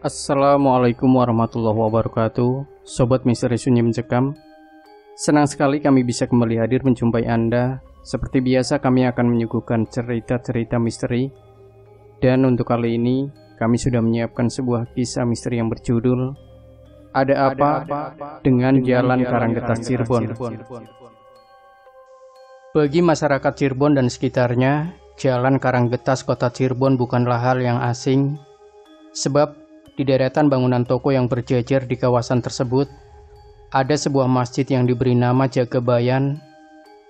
Assalamualaikum warahmatullahi wabarakatuh. Sobat Misteri Sunyi Mencekam, senang sekali kami bisa kembali hadir menjumpai Anda. Seperti biasa kami akan menyuguhkan cerita-cerita misteri. Dan untuk kali ini kami sudah menyiapkan sebuah kisah misteri yang berjudul Ada Apa Dengan Jalan Karanggetas Cirebon. Bagi masyarakat Cirebon dan sekitarnya, Jalan Karanggetas Kota Cirebon bukanlah hal yang asing, sebab di deretan bangunan toko yang berjejer di kawasan tersebut, ada sebuah masjid yang diberi nama Jagabayan.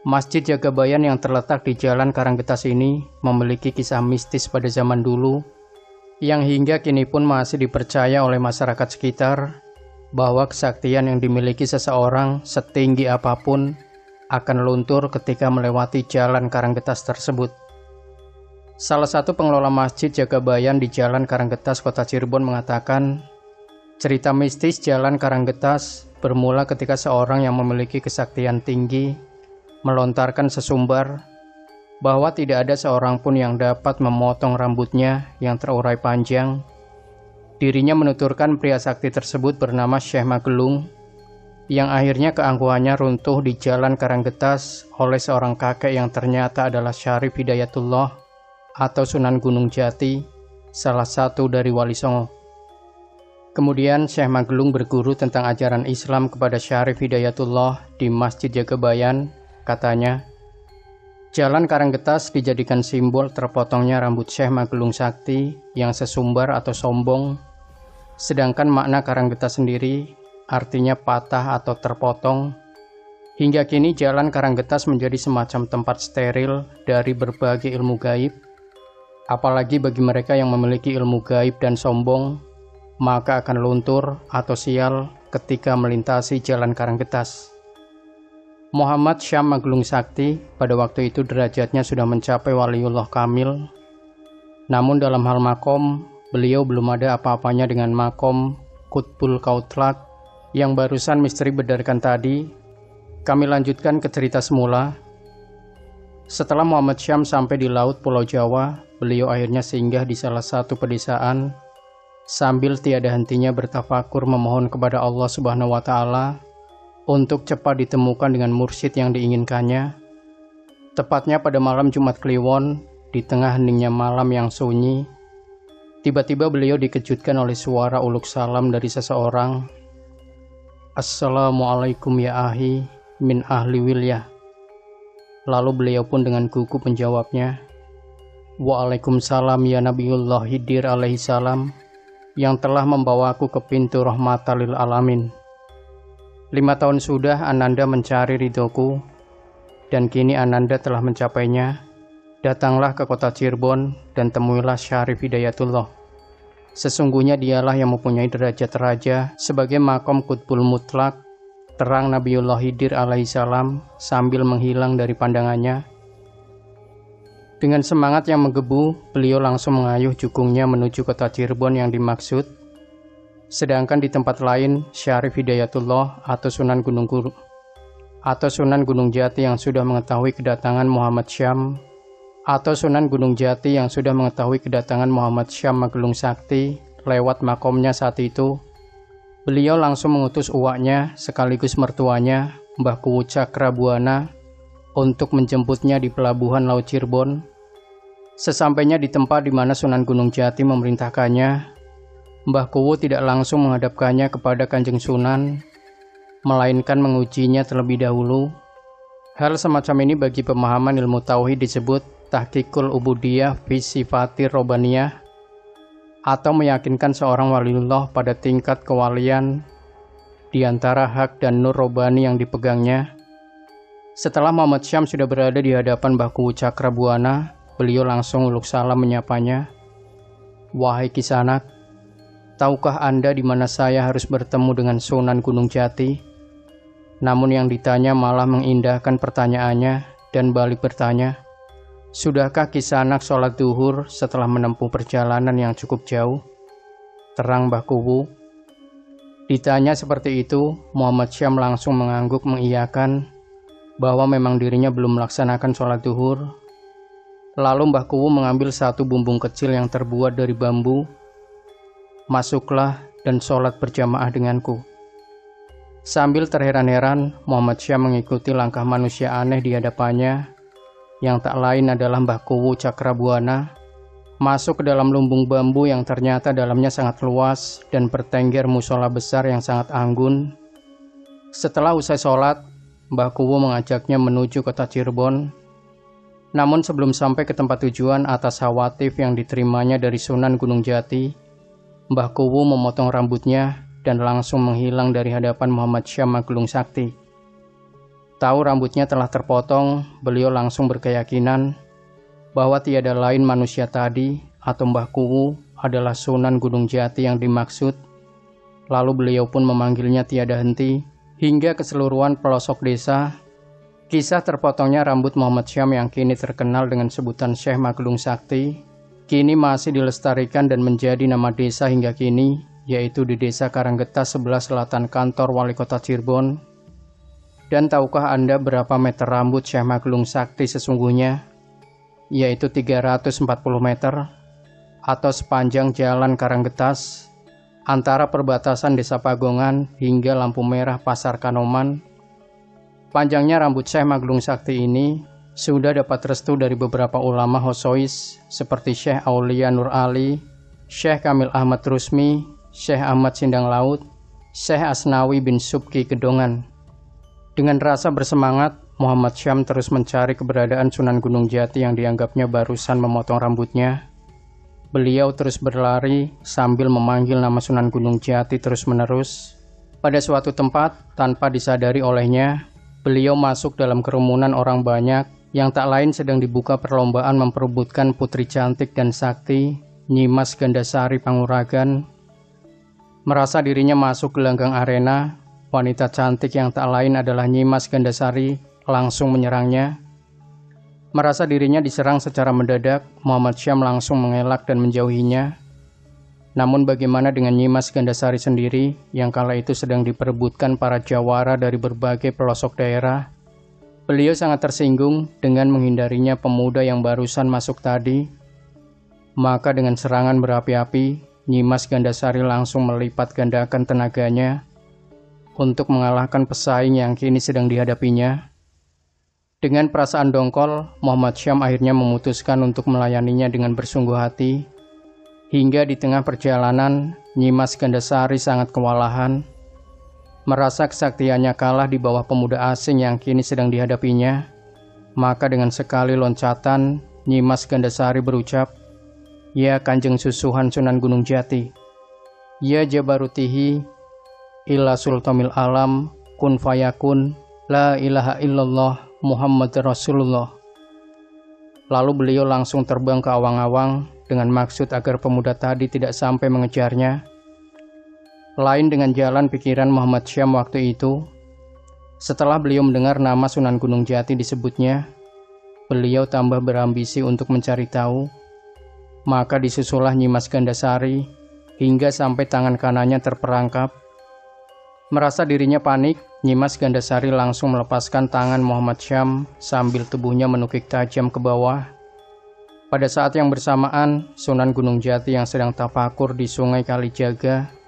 Masjid Jagabayan yang terletak di Jalan Karanggetas ini memiliki kisah mistis pada zaman dulu, yang hingga kini pun masih dipercaya oleh masyarakat sekitar, bahwa kesaktian yang dimiliki seseorang setinggi apapun akan luntur ketika melewati Jalan Karanggetas tersebut. Salah satu pengelola Masjid Jagabayan di Jalan Karanggetas Kota Cirebon mengatakan, cerita mistis Jalan Karanggetas bermula ketika seorang yang memiliki kesaktian tinggi melontarkan sesumbar bahwa tidak ada seorang pun yang dapat memotong rambutnya yang terurai panjang. Dirinya menuturkan pria sakti tersebut bernama Syekh Magelung, yang akhirnya keangkuhannya runtuh di Jalan Karanggetas oleh seorang kakek yang ternyata adalah Syarif Hidayatullah atau Sunan Gunung Jati, salah satu dari Wali Songo. Kemudian Syekh Magelung berguru tentang ajaran Islam kepada Syarif Hidayatullah di Masjid Jagabayan. Katanya, Jalan Karanggetas dijadikan simbol terpotongnya rambut Syekh Magelung Sakti yang sesumbar atau sombong, sedangkan makna Karanggetas sendiri artinya patah atau terpotong. Hingga kini Jalan Karanggetas menjadi semacam tempat steril dari berbagai ilmu gaib. Apalagi bagi mereka yang memiliki ilmu gaib dan sombong, maka akan luntur atau sial ketika melintasi Jalan Karanggetas. Muhammad Syam Magelung Sakti pada waktu itu derajatnya sudah mencapai waliullah kamil. Namun dalam hal makom, beliau belum ada apa-apanya dengan makom Qutbul Kautlak yang barusan misteri bedarkan tadi. Kami lanjutkan ke cerita semula. Setelah Muhammad Syam sampai di laut Pulau Jawa, beliau akhirnya singgah di salah satu pedesaan sambil tiada hentinya bertafakur memohon kepada Allah Subhanahu wa Ta'ala untuk cepat ditemukan dengan mursyid yang diinginkannya. Tepatnya pada malam Jumat Kliwon, di tengah heningnya malam yang sunyi, tiba-tiba beliau dikejutkan oleh suara uluk salam dari seseorang. Assalamualaikum ya ahi min ahli wilayah. Lalu beliau pun dengan gugup menjawabnya, Waalaikumsalam ya Nabiullah Hidir alaihissalam, yang telah membawaku ke pintu rahmatalil alamin. 5 tahun sudah Ananda mencari ridhoku, dan kini Ananda telah mencapainya. Datanglah ke kota Cirebon dan temuilah Syarif Hidayatullah. Sesungguhnya dialah yang mempunyai derajat raja sebagai makom Qutbul Mutlak, terang Nabiullah Hidir alaihissalam sambil menghilang dari pandangannya. Dengan semangat yang menggebu, beliau langsung mengayuh jukungnya menuju kota Cirebon yang dimaksud. Sedangkan di tempat lain, Syarif Hidayatullah atau Sunan Gunung Jati yang sudah mengetahui kedatangan Muhammad Syam Magelung Sakti lewat makomnya saat itu, beliau langsung mengutus uwaknya sekaligus mertuanya, Mbah Kuwu Cakrabuana, untuk menjemputnya di pelabuhan Laut Cirebon. Sesampainya di tempat di mana Sunan Gunung Jati memerintahkannya, Mbah Kuwu tidak langsung menghadapkannya kepada Kanjeng Sunan, melainkan mengujinya terlebih dahulu. Hal semacam ini bagi pemahaman ilmu tauhid disebut tahqiqul ubudiyah fi sifatir robaniyah, atau meyakinkan seorang waliullah pada tingkat kewalian di antara hak dan nur robani yang dipegangnya. Setelah Muhammad Syam sudah berada di hadapan Mbah Kuwu Cakrabuana, beliau langsung uluk salam menyapanya. Wahai Kisanak, tahukah Anda di mana saya harus bertemu dengan Sunan Gunung Jati? Namun yang ditanya malah mengindahkan pertanyaannya dan balik bertanya, sudahkah Kisanak sholat duhur setelah menempuh perjalanan yang cukup jauh? Terang Mbah Kuwu. Ditanya seperti itu, Muhammad Syam langsung mengangguk mengiyakan bahwa memang dirinya belum melaksanakan sholat duhur. Lalu Mbah Kuwu mengambil satu bumbung kecil yang terbuat dari bambu, masuklah dan sholat berjamaah denganku." Sambil terheran-heran, Muhammad Syam mengikuti langkah manusia aneh di hadapannya, yang tak lain adalah Mbah Kuwu Cakrabuana, masuk ke dalam lumbung bambu yang ternyata dalamnya sangat luas dan bertengger musola besar yang sangat anggun. Setelah usai sholat, Mbah Kuwu mengajaknya menuju kota Cirebon. Namun sebelum sampai ke tempat tujuan atas hawatif yang diterimanya dari Sunan Gunung Jati, Mbah Kuwu memotong rambutnya dan langsung menghilang dari hadapan Muhammad Syam Magelung Sakti. Tahu rambutnya telah terpotong, beliau langsung berkeyakinan bahwa tiada lain manusia tadi atau Mbah Kuwu adalah Sunan Gunung Jati yang dimaksud. Lalu beliau pun memanggilnya tiada henti hingga keseluruhan pelosok desa. Kisah terpotongnya rambut Muhammad Syam yang kini terkenal dengan sebutan Syekh Magelung Sakti, kini masih dilestarikan dan menjadi nama desa hingga kini, yaitu di Desa Karanggetas sebelah selatan kantor Wali Kota Cirebon. Dan tahukah Anda berapa meter rambut Syekh Magelung Sakti sesungguhnya? Yaitu 340 meter, atau sepanjang jalan Karanggetas, antara perbatasan Desa Pagongan hingga lampu merah Pasar Kanoman. Panjangnya rambut Syekh Magelung Sakti ini sudah dapat restu dari beberapa ulama Hosois seperti Syekh Aulia Nur Ali, Syekh Kamil Ahmad Rusmi, Syekh Ahmad Sindang Laut, Syekh Asnawi bin Subki Gedongan. Dengan rasa bersemangat, Muhammad Syam terus mencari keberadaan Sunan Gunung Jati yang dianggapnya barusan memotong rambutnya. Beliau terus berlari sambil memanggil nama Sunan Gunung Jati terus-menerus. Pada suatu tempat, tanpa disadari olehnya, beliau masuk dalam kerumunan orang banyak yang tak lain sedang dibuka perlombaan memperebutkan putri cantik dan sakti, Nyimas Gandasari Panguragan. Merasa dirinya masuk ke gelanggang arena, wanita cantik yang tak lain adalah Nyimas Gandasari langsung menyerangnya. Merasa dirinya diserang secara mendadak, Muhammad Syam langsung mengelak dan menjauhinya. Namun bagaimana dengan Nyimas Gandasari sendiri yang kala itu sedang diperebutkan para jawara dari berbagai pelosok daerah? Beliau sangat tersinggung dengan menghindarinya pemuda yang barusan masuk tadi. Maka dengan serangan berapi-api, Nyimas Gandasari langsung melipat gandakan tenaganya untuk mengalahkan pesaing yang kini sedang dihadapinya. Dengan perasaan dongkol, Muhammad Syam akhirnya memutuskan untuk melayaninya dengan bersungguh hati. Hingga di tengah perjalanan, Nyimas Gandasari sangat kewalahan. Merasa kesaktiannya kalah di bawah pemuda asing yang kini sedang dihadapinya. Maka dengan sekali loncatan, Nyimas Gandasari berucap, "Ya Kanjeng Susuhan Sunan Gunung Jati, ya Jabarutihi, ila sultamil alam, kun fayakun, la ilaha illallah, Muhammad Rasulullah." Lalu beliau langsung terbang ke awang-awang dengan maksud agar pemuda tadi tidak sampai mengejarnya. Lain dengan jalan pikiran Muhammad Syam waktu itu. Setelah beliau mendengar nama Sunan Gunung Jati disebutnya, beliau tambah berambisi untuk mencari tahu. Maka disusullah Nyimas Gandasari hingga sampai tangan kanannya terperangkap. Merasa dirinya panik, Nyimas Gandasari langsung melepaskan tangan Muhammad Syam sambil tubuhnya menukik tajam ke bawah. Pada saat yang bersamaan, Sunan Gunung Jati yang sedang tafakur di Sungai Kalijaga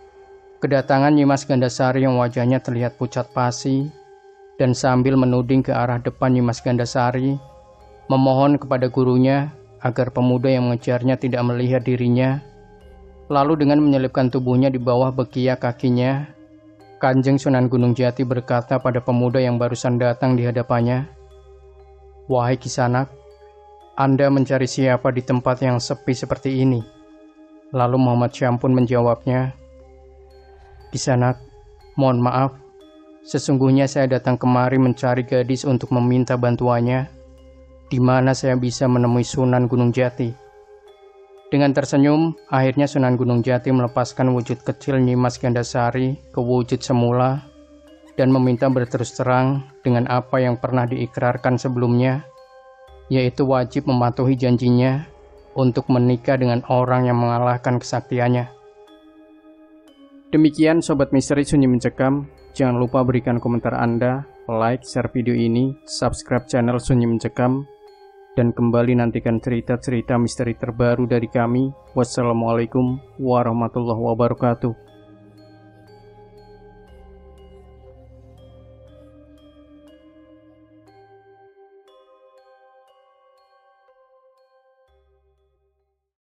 kedatangan Nyimas Gandasari yang wajahnya terlihat pucat pasi, dan sambil menuding ke arah depan Nyimas Gandasari, memohon kepada gurunya agar pemuda yang mengejarnya tidak melihat dirinya. Lalu dengan menyelipkan tubuhnya di bawah bekiak kakinya, Kanjeng Sunan Gunung Jati berkata pada pemuda yang barusan datang di hadapannya, "Wahai Kisanak, Anda mencari siapa di tempat yang sepi seperti ini?" Lalu Muhammad Syam pun menjawabnya, "Kisanak, mohon maaf, sesungguhnya saya datang kemari mencari gadis untuk meminta bantuannya. Di mana saya bisa menemui Sunan Gunung Jati?" Dengan tersenyum, akhirnya Sunan Gunung Jati melepaskan wujud kecil Nyimas Gandasari ke wujud semula dan meminta berterus terang dengan apa yang pernah diikrarkan sebelumnya, yaitu wajib mematuhi janjinya untuk menikah dengan orang yang mengalahkan kesaktiannya. Demikian Sobat Misteri Sunyi Mencekam, jangan lupa berikan komentar Anda, like, share video ini, subscribe channel Sunyi Mencekam. Dan kembali nantikan cerita-cerita misteri terbaru dari kami. Wassalamualaikum warahmatullahi wabarakatuh.